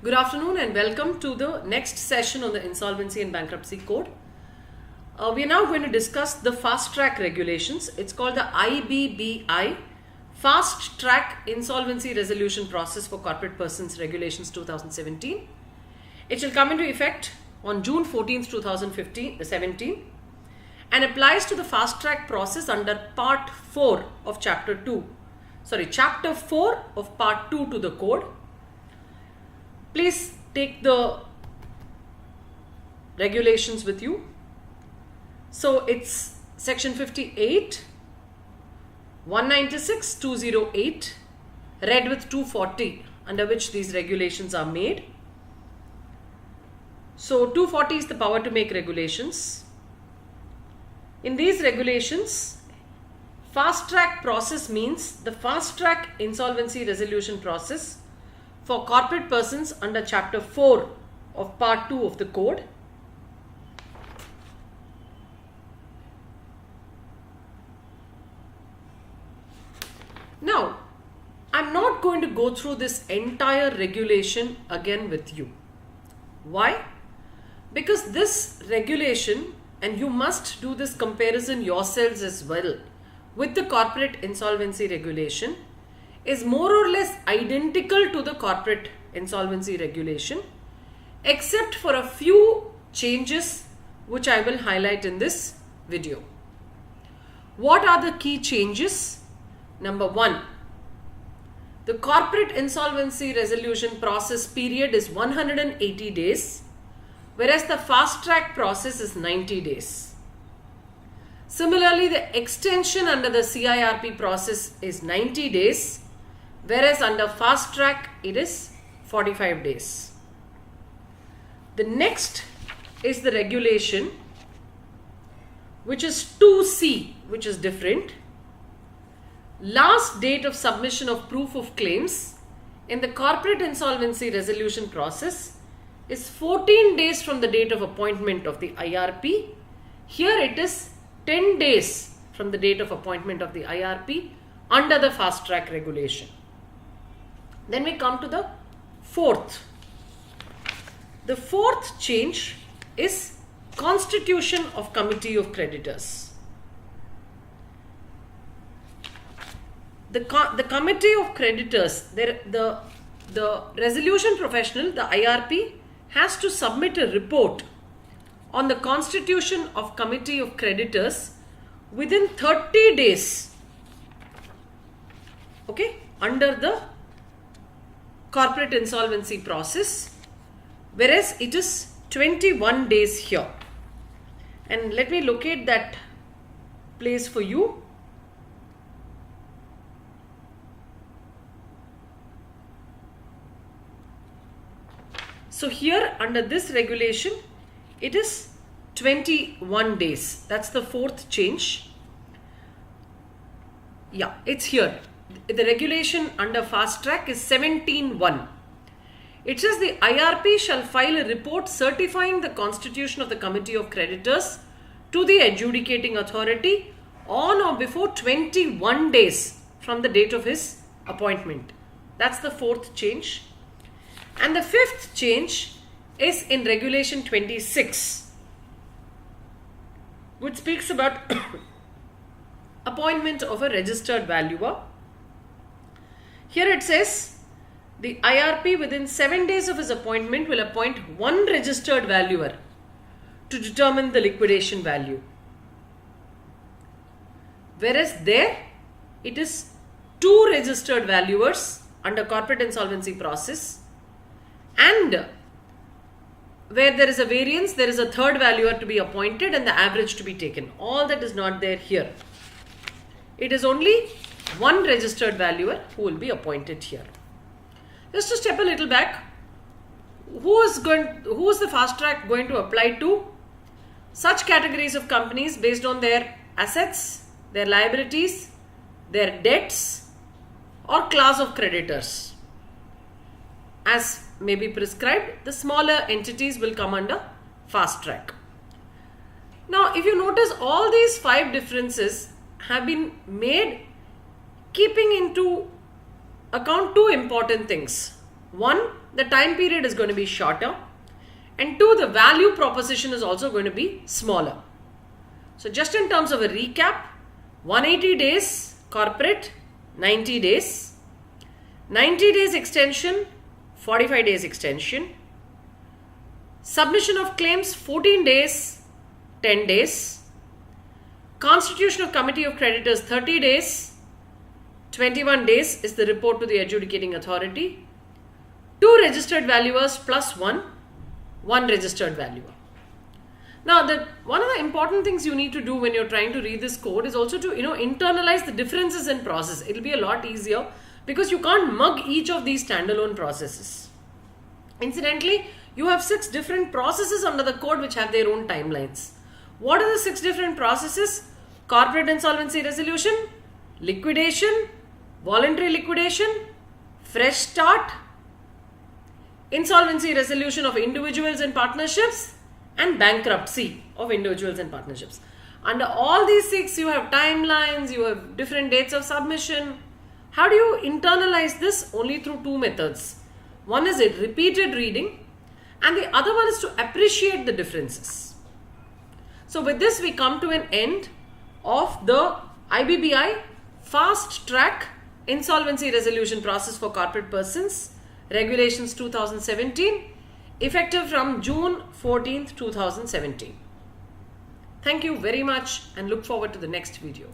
Good afternoon and welcome to the next session on the Insolvency and Bankruptcy Code. We are now going to discuss the fast track regulations. It's called the IBBI, Fast Track Insolvency Resolution Process for Corporate Persons Regulations 2017. It shall come into effect on June 14th, 2017 and applies to the fast track process under Part 4 of Chapter 4 of Part 2 to the Code. Please take the regulations with you. So it's section 58, 196, 208, read with 240, under which these regulations are made. So 240 is the power to make regulations. In these regulations, fast track process means the fast track insolvency resolution process for corporate persons under Chapter 4 of Part 2 of the Code. Now, I'm not going to go through this entire regulation again with you. Why? Because this regulation, and you must do this comparison yourselves as well with the corporate insolvency regulation, is more or less identical to the corporate insolvency regulation, except for a few changes which I will highlight in this video. What are the key changes? Number 1, the corporate insolvency resolution process period is 180 days, whereas the fast track process is 90 days. Similarly, the extension under the CIRP process is 90 days, whereas under fast track it is 45 days. The next is the regulation, which is 2C, which is different. Last date of submission of proof of claims in the corporate insolvency resolution process is 14 days from the date of appointment of the IRP. Here it is 10 days from the date of appointment of the IRP under the fast track regulation. Then we come to the fourth. The fourth change is constitution of committee of creditors. The committee of creditors, the resolution professional, the IRP, has to submit a report on the constitution of committee of creditors within 30 days, okay, under the corporate insolvency process, whereas it is 21 days here. And let me locate that place for you. So here under this regulation, it is 21 days. That's the fourth change. Yeah, it's here. The regulation under fast track is 17.1. It says the IRP shall file a report certifying the constitution of the committee of creditors to the adjudicating authority on or before 21 days from the date of his appointment. That's the fourth change. And the fifth change is in regulation 26, which speaks about appointment of a registered valuer. Here it says the IRP within 7 days of his appointment will appoint one registered valuer to determine the liquidation value. Whereas there it is 2 registered valuers under corporate insolvency process, and where there is a variance, there is a third valuer to be appointed and the average to be taken. All that is not there here. It is only one registered valuer who will be appointed here. Just to step a little back, who is the fast track going to apply to? Such categories of companies based on their assets, their liabilities, their debts, or class of creditors. As may be prescribed, the smaller entities will come under fast track. Now, if you notice, all these 5 differences have been made keeping into account 2 important things. one, the time period is going to be shorter, and two, the value proposition is also going to be smaller. So just in terms of a recap, 180 days corporate, 90 days, 90 days extension, 45 days extension, submission of claims 14 days, 10 days, constitution of committee of creditors 30 days, 21 days is the report to the adjudicating authority, 2 registered valuers plus 1 registered valuer. Now, one of the important things you need to do when you're trying to read this code is also to internalize the differences in process. It'll be a lot easier because you can't mug each of these standalone processes. Incidentally, you have 6 different processes under the code which have their own timelines. What are the 6 different processes? Corporate insolvency resolution, liquidation, voluntary liquidation, fresh start, insolvency resolution of individuals and partnerships, and bankruptcy of individuals and partnerships. Under all these 6, you have timelines, you have different dates of submission. How do you internalize this? Only through 2 methods. One is a repeated reading, and the other one is to appreciate the differences. So with this, we come to an end of the IBBI fast track insolvency resolution process for corporate persons, regulations 2017, effective from June 14th, 2017. Thank you very much and look forward to the next video.